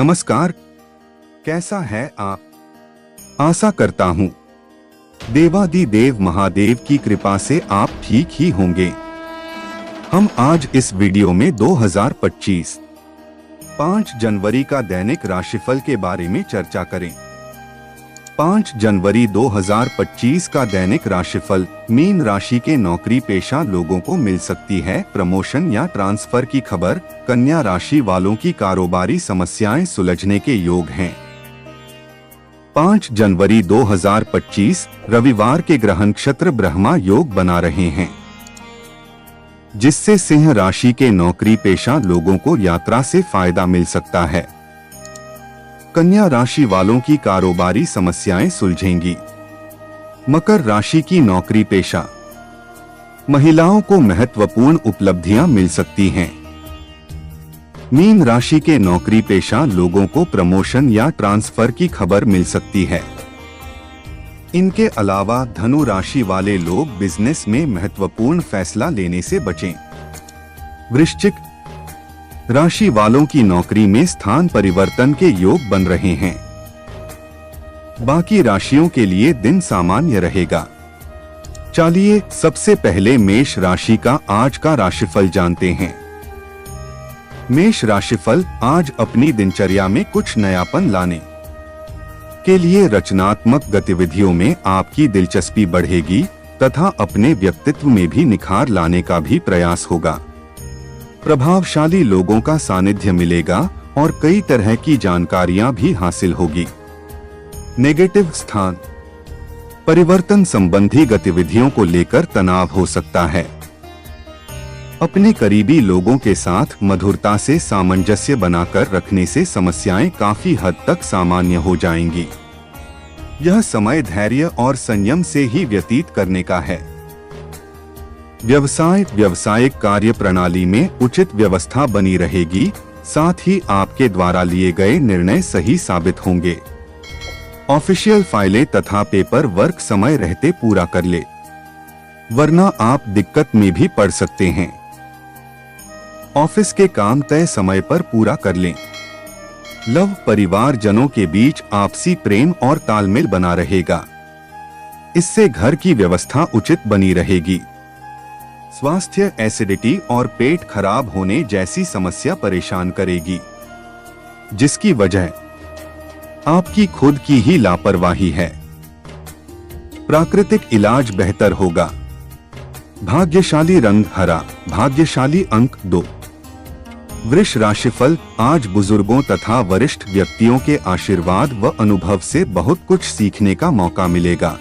नमस्कार, कैसा है आप? आशा करता हूँ देवादिदेव महादेव की कृपा से आप ठीक ही होंगे। हम आज इस वीडियो में 2025 5 जनवरी का दैनिक राशिफल के बारे में चर्चा करें। 5 जनवरी 2025 का दैनिक राशिफल मीन राशि के नौकरी पेशा लोगों को मिल सकती है प्रमोशन या ट्रांसफर की खबर। कन्या राशि वालों की कारोबारी समस्याएं सुलझने के योग हैं। 5 जनवरी 2025 रविवार के ग्रह नक्षत्र ब्रह्मा योग बना रहे हैं, जिससे सिंह राशि के नौकरी पेशा लोगों को यात्रा से फायदा मिल सकता है। कन्या राशि वालों की कारोबारी समस्याएं सुलझेंगी। मकर राशि की नौकरी पेशा महिलाओं को महत्वपूर्ण उपलब्धियां मिल सकती हैं। मीन राशि के नौकरी पेशा लोगों को प्रमोशन या ट्रांसफर की खबर मिल सकती है। इनके अलावा धनु राशि वाले लोग बिजनेस में महत्वपूर्ण फैसला लेने से बचें। वृश्चिक राशि वालों की नौकरी में स्थान परिवर्तन के योग बन रहे हैं। बाकी राशियों के लिए दिन सामान्य रहेगा। चलिए सबसे पहले मेष राशि का आज का राशिफल जानते हैं। मेष राशिफल आज अपनी दिनचर्या में कुछ नयापन लाने के लिए रचनात्मक गतिविधियों में आपकी दिलचस्पी बढ़ेगी तथा अपने व्यक्तित्व में भी निखार लाने का भी प्रयास होगा। प्रभावशाली लोगों का सानिध्य मिलेगा और कई तरह की जानकारियां भी हासिल होगी। नेगेटिव स्थान परिवर्तन संबंधी गतिविधियों को लेकर तनाव हो सकता है। अपने करीबी लोगों के साथ मधुरता से सामंजस्य बनाकर रखने से समस्याएं काफी हद तक सामान्य हो जाएंगी। यह समय धैर्य और संयम से ही व्यतीत करने का है। व्यावसायिक कार्य प्रणाली में उचित व्यवस्था बनी रहेगी, साथ ही आपके द्वारा लिए गए निर्णय सही साबित होंगे। ऑफिशियल फाइलें तथा पेपर वर्क समय रहते पूरा कर ले, वरना आप दिक्कत में भी पड़ सकते हैं। ऑफिस के काम तय समय पर पूरा कर लें। लव परिवारजनों के बीच आपसी प्रेम और तालमेल बना रहेगा, इससे घर की व्यवस्था उचित बनी रहेगी। स्वास्थ्य एसिडिटी और पेट खराब होने जैसी समस्या परेशान करेगी, जिसकी वजह आपकी खुद की ही लापरवाही है। प्राकृतिक इलाज बेहतर होगा। भाग्यशाली रंग हरा, भाग्यशाली अंक 2। वृष राशिफल आज बुजुर्गों तथा वरिष्ठ व्यक्तियों के आशीर्वाद व अनुभव से बहुत कुछ सीखने का मौका मिलेगा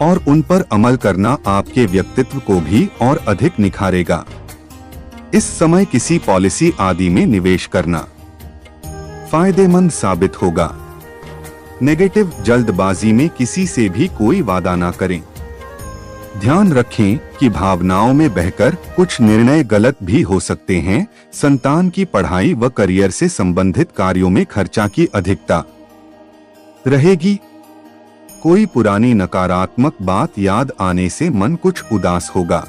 और उन पर अमल करना आपके व्यक्तित्व को भी और अधिक निखारेगा। इस समय किसी पॉलिसी आदि में निवेश करना फायदेमंद साबित होगा। नेगेटिव जल्दबाजी में किसी से भी कोई वादा ना करें। ध्यान रखें कि भावनाओं में बहकर कुछ निर्णय गलत भी हो सकते हैं। संतान की पढ़ाई व करियर से संबंधित कार्यों में खर्चा की अधिकता रहेगी। कोई पुरानी नकारात्मक बात याद आने से मन कुछ उदास होगा।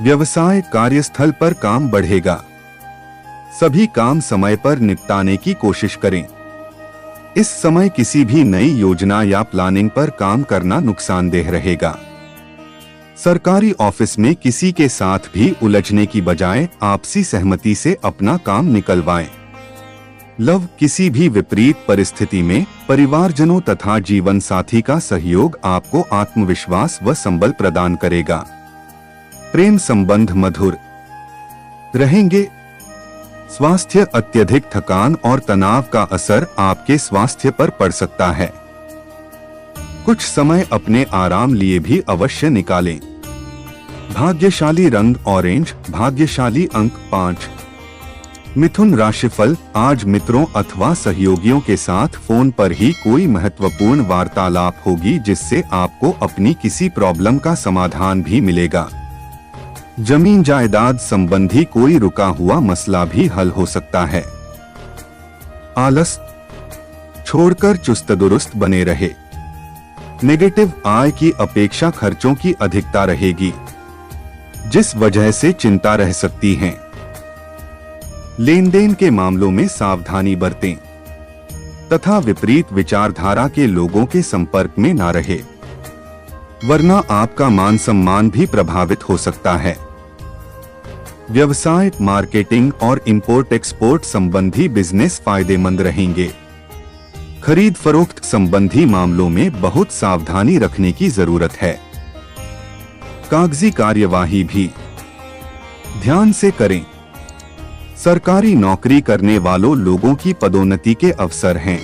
व्यवसाय कार्यस्थल पर काम बढ़ेगा। सभी काम समय पर निपटाने की कोशिश करें। इस समय किसी भी नई योजना या प्लानिंग पर काम करना नुकसानदेह रहेगा। सरकारी ऑफिस में किसी के साथ भी उलझने की बजाय आपसी सहमति से अपना काम निकलवाएं। लव किसी भी विपरीत परिस्थिति में परिवारजनों तथा जीवन साथी का सहयोग आपको आत्मविश्वास व संबल प्रदान करेगा। प्रेम संबंध मधुर रहेंगे। स्वास्थ्य अत्यधिक थकान और तनाव का असर आपके स्वास्थ्य पर पड़ सकता है। कुछ समय अपने आराम लिए भी अवश्य निकालें। भाग्यशाली रंग ऑरेंज, भाग्यशाली अंक 5। मिथुन राशिफल आज मित्रों अथवा सहयोगियों के साथ फोन पर ही कोई महत्वपूर्ण वार्तालाप होगी, जिससे आपको अपनी किसी प्रॉब्लम का समाधान भी मिलेगा। जमीन जायदाद संबंधी कोई रुका हुआ मसला भी हल हो सकता है। आलस छोड़कर चुस्त दुरुस्त बने रहे। नेगेटिव आय की अपेक्षा खर्चों की अधिकता रहेगी, जिस वजह से चिंता रह सकती है। लेन देन के मामलों में सावधानी बरतें तथा विपरीत विचारधारा के लोगों के संपर्क में न रहे, वरना आपका मान सम्मान भी प्रभावित हो सकता है। व्यवसाय, मार्केटिंग और इंपोर्ट एक्सपोर्ट संबंधी बिजनेस फायदेमंद रहेंगे। खरीद फरोख्त संबंधी मामलों में बहुत सावधानी रखने की जरूरत है। कागजी कार्यवाही भी ध्यान से करें। सरकारी नौकरी करने वालों लोगों की पदोन्नति के अवसर हैं।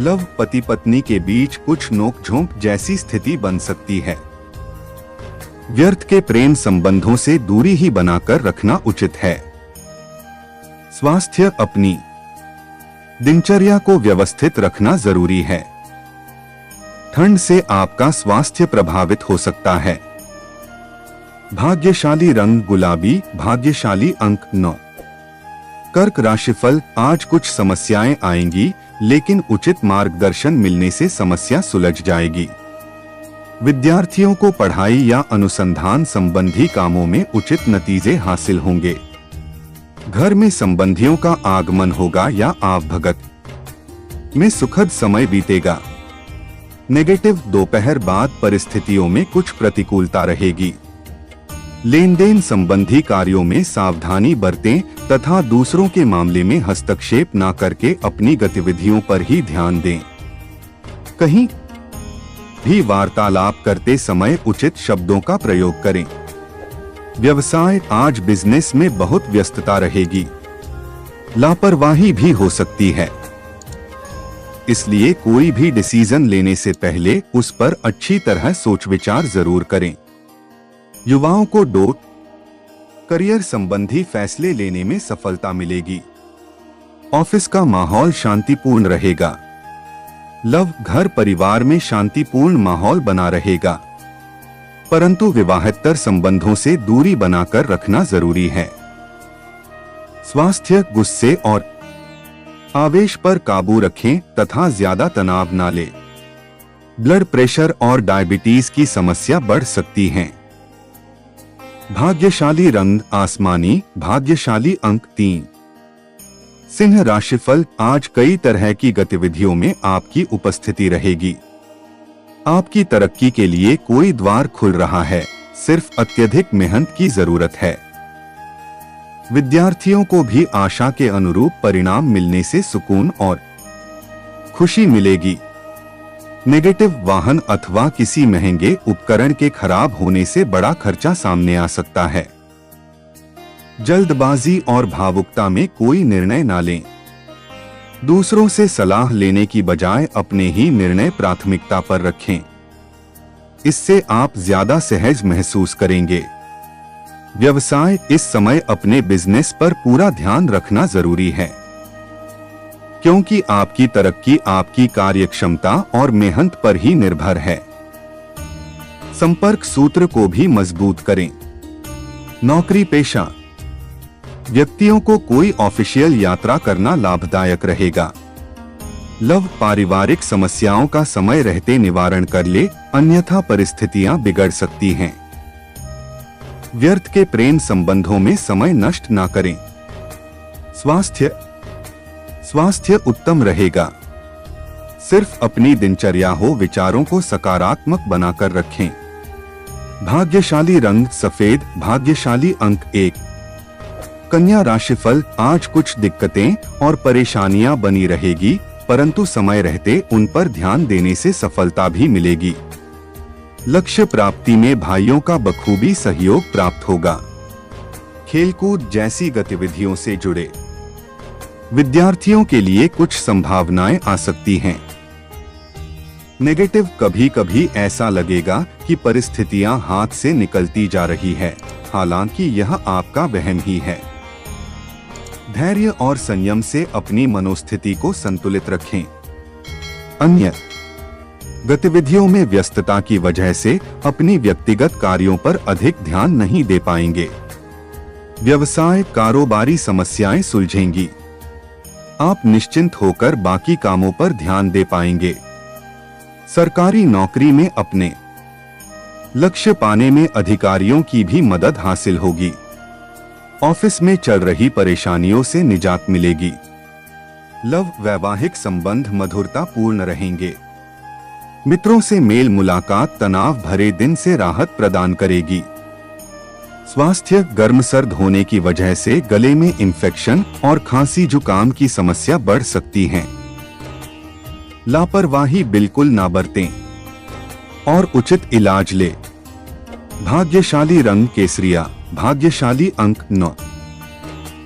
लव, पति पत्नी के बीच कुछ नोकझोंक जैसी स्थिति बन सकती है। व्यर्थ के प्रेम संबंधों से दूरी ही बनाकर रखना उचित है। स्वास्थ्य, अपनी दिनचर्या को व्यवस्थित रखना जरूरी है। ठंड से आपका स्वास्थ्य प्रभावित हो सकता है। भाग्यशाली रंग गुलाबी, भाग्यशाली अंक 9। कर्क राशिफल, आज कुछ समस्याएं आएंगी, लेकिन उचित मार्गदर्शन मिलने से समस्या सुलझ जाएगी। विद्यार्थियों को पढ़ाई या अनुसंधान संबंधी कामों में उचित नतीजे हासिल होंगे। घर में संबंधियों का आगमन होगा या आवभगत में सुखद समय बीतेगा। नेगेटिव, दोपहर बाद परिस्थितियों में कुछ प्रतिकूलता रहेगी। लेन देन संबंधी कार्यों में सावधानी बरतें तथा दूसरों के मामले में हस्तक्षेप न करके अपनी गतिविधियों पर ही ध्यान दें। कहीं भी वार्तालाप करते समय उचित शब्दों का प्रयोग करें। व्यवसाय, आज बिजनेस में बहुत व्यस्तता रहेगी। लापरवाही भी हो सकती है, इसलिए कोई भी डिसीजन लेने से पहले उस पर अच्छी तरह सोच विचार जरूर करें। युवाओं को करियर संबंधी फैसले लेने में सफलता मिलेगी। ऑफिस का माहौल शांतिपूर्ण रहेगा। लव, घर परिवार में शांतिपूर्ण माहौल बना रहेगा, परंतु विवाहेतर संबंधों से दूरी बनाकर रखना जरूरी है। स्वास्थ्य, गुस्से और आवेश पर काबू रखें तथा ज्यादा तनाव न लें। ब्लड प्रेशर और डायबिटीज की समस्या बढ़ सकती है। भाग्यशाली रंग आसमानी, भाग्यशाली अंक 3। सिंह राशिफल, आज कई तरह की गतिविधियों में आपकी उपस्थिति रहेगी। आपकी तरक्की के लिए कोई द्वार खुल रहा है, सिर्फ अत्यधिक मेहनत की जरूरत है। विद्यार्थियों को भी आशा के अनुरूप परिणाम मिलने से सुकून और खुशी मिलेगी। नेगेटिव, वाहन अथवा किसी महंगे उपकरण के खराब होने से बड़ा खर्चा सामने आ सकता है। जल्दबाजी और भावुकता में कोई निर्णय न लें। दूसरों से सलाह लेने की बजाय अपने ही निर्णय प्राथमिकता पर रखें। इससे आप ज्यादा सहज महसूस करेंगे। व्यवसाय, इस समय अपने बिजनेस पर पूरा ध्यान रखना जरूरी है, क्योंकि आपकी तरक्की आपकी कार्यक्षमता और मेहनत पर ही निर्भर है। संपर्क सूत्र को भी मजबूत करें। नौकरी पेशा व्यक्तियों को कोई ऑफिशियल यात्रा करना लाभदायक रहेगा। लव, पारिवारिक समस्याओं का समय रहते निवारण कर ले, अन्यथा परिस्थितियां बिगड़ सकती हैं। व्यर्थ के प्रेम संबंधों में समय नष्ट ना करें। स्वास्थ्य उत्तम रहेगा। सिर्फ अपनी दिनचर्या हो, विचारों को सकारात्मक बनाकर रखें। भाग्यशाली रंग सफेद, भाग्यशाली अंक 1। कन्या राशिफल, आज कुछ दिक्कतें और परेशानियां बनी रहेगी, परंतु समय रहते उन पर ध्यान देने से सफलता भी मिलेगी। लक्ष्य प्राप्ति में भाइयों का बखूबी सहयोग प्राप्त होगा। खेलकूद जैसी गतिविधियों से जुड़े विद्यार्थियों के लिए कुछ संभावनाएं आ सकती हैं। नेगेटिव, कभी कभी ऐसा लगेगा कि परिस्थितियां हाथ से निकलती जा रही है, हालांकि यह आपका वहम ही है। धैर्य और संयम से अपनी मनोस्थिति को संतुलित रखें। अन्य गतिविधियों में व्यस्तता की वजह से अपनी व्यक्तिगत कार्यों पर अधिक ध्यान नहीं दे पाएंगे। व्यवसाय, कारोबारी समस्याएं सुलझेंगी। आप निश्चिंत होकर बाकी कामों पर ध्यान दे पाएंगे। सरकारी नौकरी में अपने लक्ष्य पाने में अधिकारियों की भी मदद हासिल होगी। ऑफिस में चल रही परेशानियों से निजात मिलेगी। लव वैवाहिक संबंध मधुरता पूर्ण रहेंगे। मित्रों से मेल मुलाकात तनाव भरे दिन से राहत प्रदान करेगी। स्वास्थ्य गर्म सर्द होने की वजह से गले में इंफेक्शन और खांसी जुकाम की समस्या बढ़ सकती है। लापरवाही बिल्कुल ना बरतें और उचित इलाज ले। भाग्यशाली रंग केसरिया, भाग्यशाली अंक 9।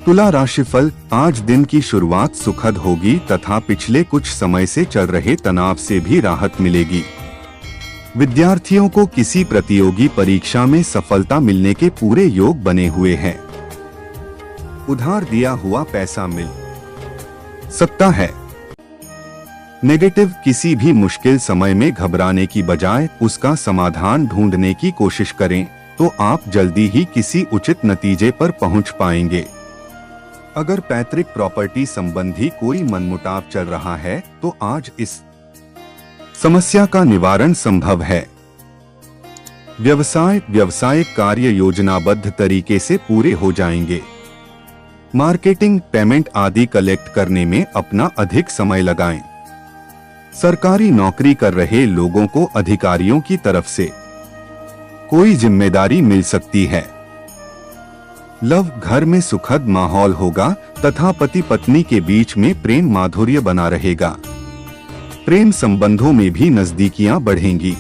तुला राशिफल, आज दिन की शुरुआत सुखद होगी तथा पिछले कुछ समय से चल रहे तनाव से भी राहत मिलेगी। विद्यार्थियों को किसी प्रतियोगी परीक्षा में सफलता मिलने के पूरे योग बने हुए हैं। उधार दिया हुआ पैसा मिल सकता है। नेगेटिव, किसी भी मुश्किल समय में घबराने की बजाय उसका समाधान ढूंढने की कोशिश करें तो आप जल्दी ही किसी उचित नतीजे पर पहुंच पाएंगे। अगर पैतृक प्रॉपर्टी संबंधी कोई मनमुटाव चल रहा है तो आज इस समस्या का निवारण संभव है। व्यवसायिक कार्य योजनाबद्ध तरीके से पूरे हो जाएंगे। मार्केटिंग, पेमेंट आदि कलेक्ट करने में अपना अधिक समय लगाएं। सरकारी नौकरी कर रहे लोगों को अधिकारियों की तरफ से कोई जिम्मेदारी मिल सकती है। लव, घर में सुखद माहौल होगा तथा पति पत्नी के बीच में प्रेम माधुर्य बना रहेगा। प्रेम संबंधों में भी नजदीकियां बढ़ेंगी।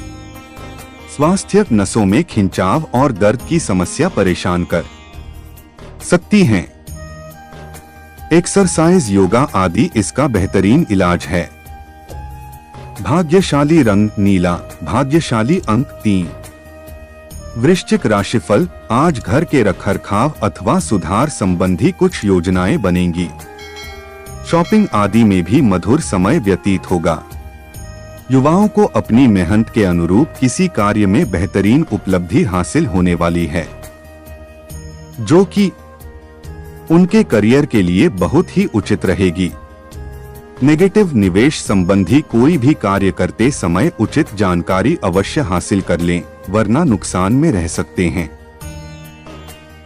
स्वास्थ्य, नसों में खिंचाव और दर्द की समस्या परेशान कर सकती हैं। एक्सरसाइज, योगा आदि इसका बेहतरीन इलाज है। भाग्यशाली रंग नीला, भाग्यशाली अंक 3। वृश्चिक राशिफल, आज घर के रखरखाव अथवा सुधार संबंधी कुछ योजनाएं बनेंगी। शॉपिंग आदि में भी मधुर समय व्यतीत होगा। युवाओं को अपनी मेहनत के अनुरूप किसी कार्य में बेहतरीन उपलब्धि हासिल होने वाली है, जो कि उनके करियर के लिए बहुत ही उचित रहेगी। नेगेटिव, निवेश संबंधी कोई भी कार्य करते समय उचित जानकारी अवश्य हासिल कर लें, वरना नुकसान में रह सकते हैं।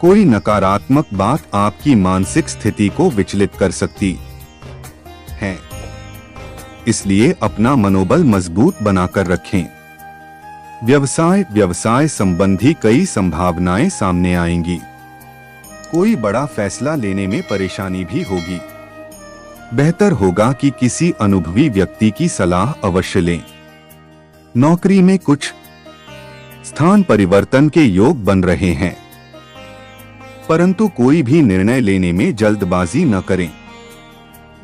कोई नकारात्मक बात आपकी मानसिक स्थिति को विचलित कर सकती है, इसलिए अपना मनोबल मजबूत बनाकर रखें। व्यवसाय संबंधी कई संभावनाएं सामने आएंगी। कोई बड़ा फैसला लेने में परेशानी भी होगी। बेहतर होगा कि किसी अनुभवी व्यक्ति की सलाह अवश्य लें। नौकरी में कुछ स्थान परिवर्तन के योग बन रहे हैं, परंतु कोई भी निर्णय लेने में जल्दबाजी न करें।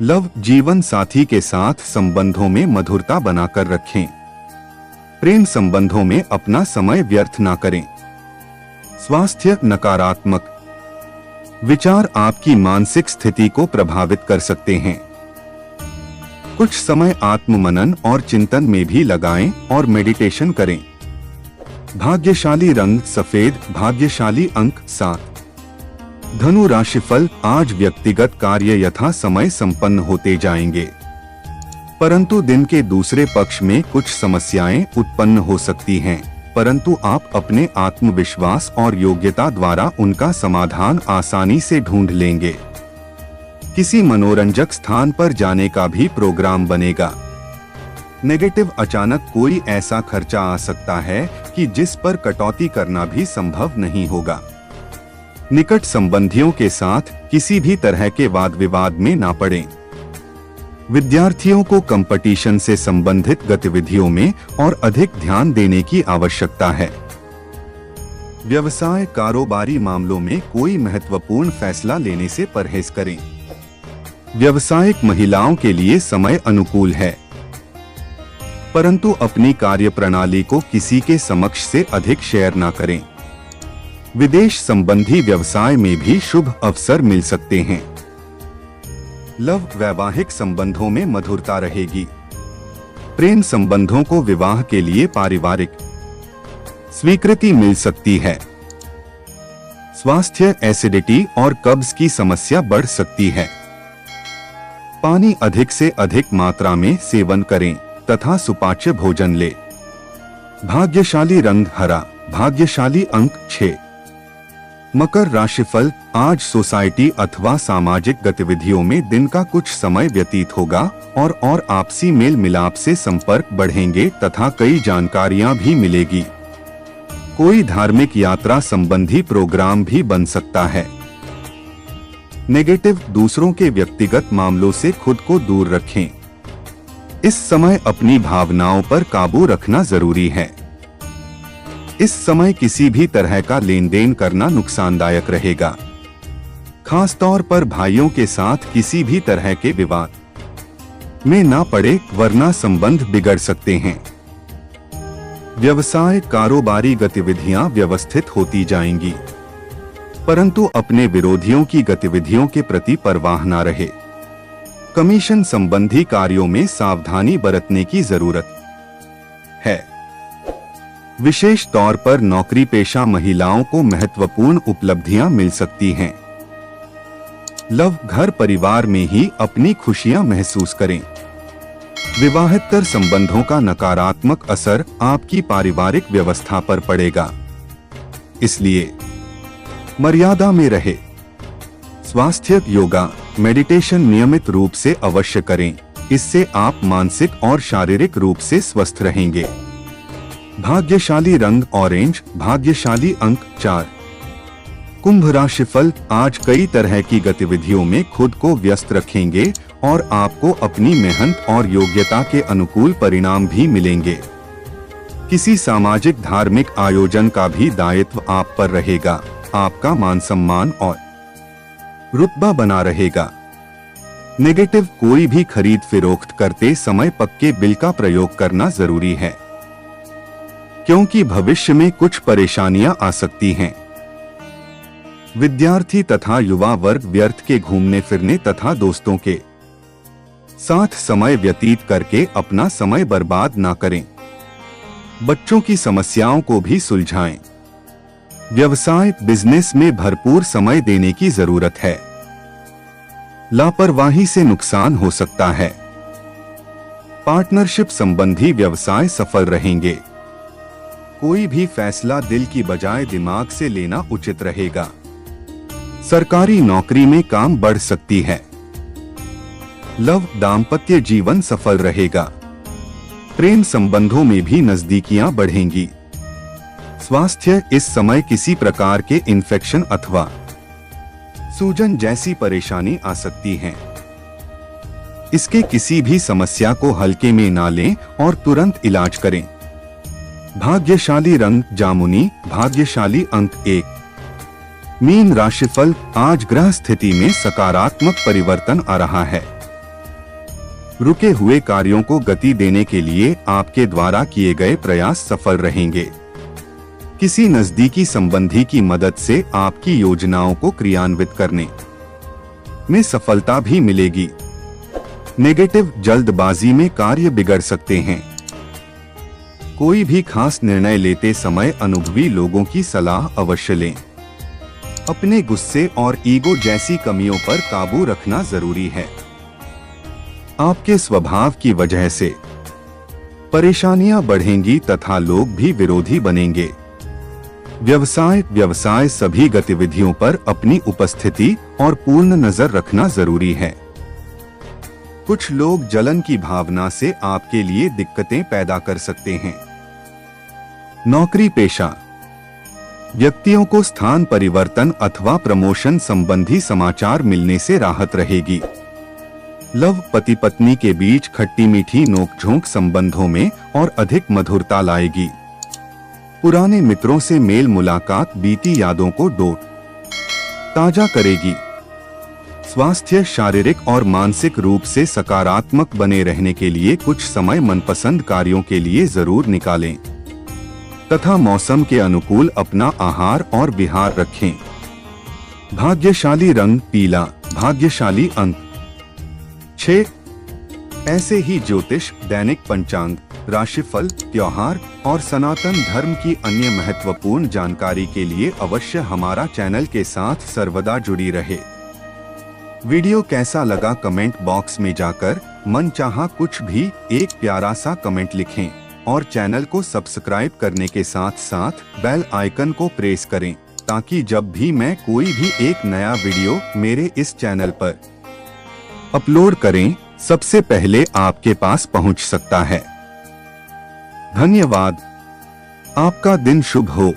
लव, जीवन साथी के साथ संबंधों में मधुरता बनाकर रखें। प्रेम संबंधों में अपना समय व्यर्थ न करें। स्वास्थ्य, नकारात्मक विचार आपकी मानसिक स्थिति को प्रभावित कर सकते हैं। कुछ समय आत्ममनन और चिंतन में भी लगाएं और मेडिटेशन करें। भाग्यशाली रंग सफेद, भाग्यशाली अंक 7। धनु राशिफल, आज व्यक्तिगत कार्य यथा समय संपन्न होते जाएंगे, परंतु दिन के दूसरे पक्ष में कुछ समस्याएं उत्पन्न हो सकती हैं, परंतु आप अपने आत्मविश्वास और योग्यता द्वारा उनका समाधान आसानी से ढूंढ लेंगे। किसी मनोरंजक स्थान पर जाने का भी प्रोग्राम बनेगा। नेगेटिव, अचानक कोई ऐसा खर्चा आ सकता है कि जिस पर कटौती करना भी संभव नहीं होगा। निकट संबंधियों के साथ किसी भी तरह के वाद विवाद में ना पड़ें। विद्यार्थियों को कंपटीशन से संबंधित गतिविधियों में और अधिक ध्यान देने की आवश्यकता है। व्यवसाय, कारोबारी मामलों में कोई महत्वपूर्ण फैसला लेने से परहेज करें। व्यावसायिक महिलाओं के लिए समय अनुकूल है, परंतु अपनी कार्यप्रणाली को किसी के समक्ष से अधिक शेयर ना करें। विदेश संबंधी व्यवसाय में भी शुभ अवसर मिल सकते हैं। लव, वैवाहिक संबंधों में मधुरता रहेगी। प्रेम संबंधों को विवाह के लिए पारिवारिक स्वीकृति मिल सकती है। स्वास्थ्य, एसिडिटी और कब्ज की समस्या बढ़ सकती है। पानी अधिक से अधिक मात्रा में सेवन करें तथा सुपाच्य भोजन ले। भाग्यशाली रंग हरा, भाग्यशाली अंक 6। मकर राशिफल, आज सोसाइटी अथवा सामाजिक गतिविधियों में दिन का कुछ समय व्यतीत होगा और आपसी मेल मिलाप से संपर्क बढ़ेंगे तथा कई जानकारियां भी मिलेगी। कोई धार्मिक यात्रा संबंधी प्रोग्राम भी बन सकता है। नेगेटिव, दूसरों के व्यक्तिगत मामलों से खुद को दूर रखें। इस समय अपनी भावनाओं पर काबू रखना जरूरी है। इस समय किसी भी तरह का लेन देन करना नुकसानदायक रहेगा। खास तौर पर भाइयों के साथ किसी भी तरह के विवाद में ना पड़े, वरना संबंध बिगड़ सकते हैं। व्यवसाय, कारोबारी गतिविधियां व्यवस्थित होती जाएंगी, परंतु अपने विरोधियों की गतिविधियों के प्रति परवाह न रहे। कमीशन संबंधी कार्यों में सावधानी बरतने की जरूरत है। विशेष तौर पर नौकरी पेशा महिलाओं को महत्वपूर्ण उपलब्धियां मिल सकती हैं। लव, घर परिवार में ही अपनी खुशियां महसूस करें। विवाहेतर संबंधों का नकारात्मक असर आपकी पारिवारिक व्यवस्था पर पड़ेगा, इसलिए मर्यादा में रहे। स्वास्थ्य, योगा, मेडिटेशन नियमित रूप से अवश्य करें, इससे आप मानसिक और शारीरिक रूप से स्वस्थ रहेंगे। भाग्यशाली रंग ऑरेंज, भाग्यशाली अंक 4। कुंभ राशिफल, आज कई तरह की गतिविधियों में खुद को व्यस्त रखेंगे और आपको अपनी मेहनत और योग्यता के अनुकूल परिणाम भी मिलेंगे। किसी सामाजिक धार्मिक आयोजन का भी दायित्व आप पर रहेगा। आपका मान सम्मान और रुतबा बना रहेगा। नेगेटिव, कोई भी खरीद फरोख्त करते समय पक्के बिल का प्रयोग करना जरूरी है, क्योंकि भविष्य में कुछ परेशानियां आ सकती हैं। विद्यार्थी तथा युवा वर्ग व्यर्थ के घूमने फिरने तथा दोस्तों के साथ समय व्यतीत करके अपना समय बर्बाद ना करें। बच्चों की समस्याओं को भी सुलझाएं। व्यवसाय, बिजनेस में भरपूर समय देने की जरूरत है। लापरवाही से नुकसान हो सकता है। पार्टनरशिप संबंधी व्यवसाय सफल रहेंगे। कोई भी फैसला दिल की बजाय दिमाग से लेना उचित रहेगा। सरकारी नौकरी में काम बढ़ सकती है। लव, दाम्पत्य जीवन सफल रहेगा। प्रेम संबंधों में भी नजदीकियां बढ़ेंगी। स्वास्थ्य, इस समय किसी प्रकार के इन्फेक्शन अथवा सूजन जैसी परेशानी आ सकती है। इसके किसी भी समस्या को हल्के में ना लें और तुरंत इलाज करें। भाग्यशाली रंग जामुनी, भाग्यशाली अंक 1। मीन राशिफल, आज ग्रह स्थिति में सकारात्मक परिवर्तन आ रहा है। रुके हुए कार्यों को गति देने के लिए आपके द्वारा किए गए प्रयास सफल रहेंगे। किसी नजदीकी संबंधी की मदद से आपकी योजनाओं को क्रियान्वित करने में सफलता भी मिलेगी। नेगेटिव, जल्दबाजी में कार्य बिगड़ सकते हैं। कोई भी खास निर्णय लेते समय अनुभवी लोगों की सलाह अवश्य लें। अपने गुस्से और ईगो जैसी कमियों पर काबू रखना जरूरी है। आपके स्वभाव की वजह से परेशानियां बढ़ेंगी तथा लोग भी विरोधी बनेंगे। व्यवसाय सभी गतिविधियों पर अपनी उपस्थिति और पूर्ण नजर रखना जरूरी है। कुछ लोग जलन की भावना से आपके लिए दिक्कतें पैदा कर सकते हैं। नौकरी पेशा, व्यक्तियों को स्थान परिवर्तन अथवा प्रमोशन संबंधी समाचार मिलने से राहत रहेगी। लव, पति पत्नी के बीच खट्टी मीठी नोकझोंक संबंधों में और अधिक मधुरता लाएगी। पुराने मित्रों से मेल मुलाकात बीती यादों को ताजा करेगी। स्वास्थ्य, शारीरिक और मानसिक रूप से सकारात्मक बने रहने के लिए कुछ समय मनपसंद कार्यों के लिए जरूर निकालें तथा मौसम के अनुकूल अपना आहार और विहार रखें। भाग्यशाली रंग पीला, भाग्यशाली अंक 6। ऐसे ही ज्योतिष, दैनिक पंचांग, राशिफल, त्योहार और सनातन धर्म की अन्य महत्वपूर्ण जानकारी के लिए अवश्य हमारा चैनल के साथ सर्वदा जुड़ी रहे। वीडियो कैसा लगा कमेंट बॉक्स में जाकर मनचाहा कुछ भी एक प्यारा सा कमेंट लिखें और चैनल को सब्सक्राइब करने के साथ साथ बेल आइकन को प्रेस करें। ताकि जब भी मैं कोई भी एक नया वीडियो मेरे इस चैनल पर अपलोड करें सबसे पहले आपके पास पहुंच सकता है। धन्यवाद। आपका दिन शुभ हो।